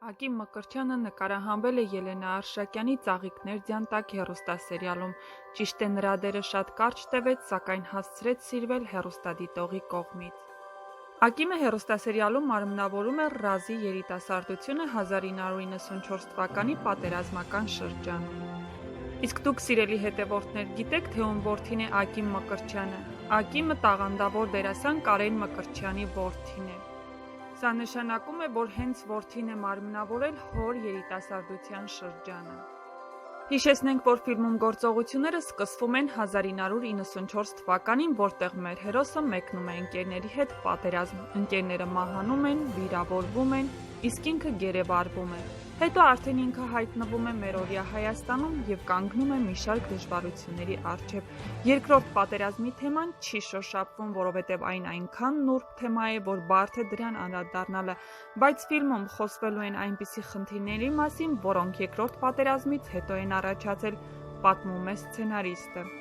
Ակիմ Մկրտչյանը նկարահանվել է Ելենա Արշակյանի «Ծաղիկներ ձյան տակ» հեռուստասերիալում, ճիշտ է նրա դերը շատ կարճ տևեց, սակայն հասցրեց սիրվել հեռուստադիտողի կողմից։ Ակիմը հեռուստասերիալում մարմնավորում է Ռազի երիտասարդությունը 1994 թվականի պատերազմական շրջանում։ Իսկ դուք, սիրելի հետևորդներ, գիտեք, թե ում որդին է Ակիմ Մկրտչյանը։ Ակիմը տաղանդավոր դերասան Կարեն Մկրտչյանի որդին է։ Սա նշանակում է, որ հենց որդին է մարմնավորել հոր երիտասարդության շրջանը։ Հիշեցնենք, որ ֆիլմում գործողությունները սկսվում են 1994 թվականին, որտեղ մեր հերոսը մեկնում է ընկերների հետ պատերազմ, ընկերները մահանում են, վիրավորվում են, իսկ ինքը գերեվարվում է։ Հետո արդեն ինքը հայտնվում է մերօրյա Հայաստանում եւ կանգնում է մի շարք դժվարությունների առջեւ։ Երկրորդ պատերազմի թեման չի շոշափվում, որովհետեւ այն այնքան նուրբ թեմա է, որ բարդ է դրան անդրադառնալը, բայց ֆիլմում խոսվելու են այնպիսի խնդիրների մասին, որոնք երկրորդ պատերազմից հետո են առաջացել, պատմում է սցենարիստը։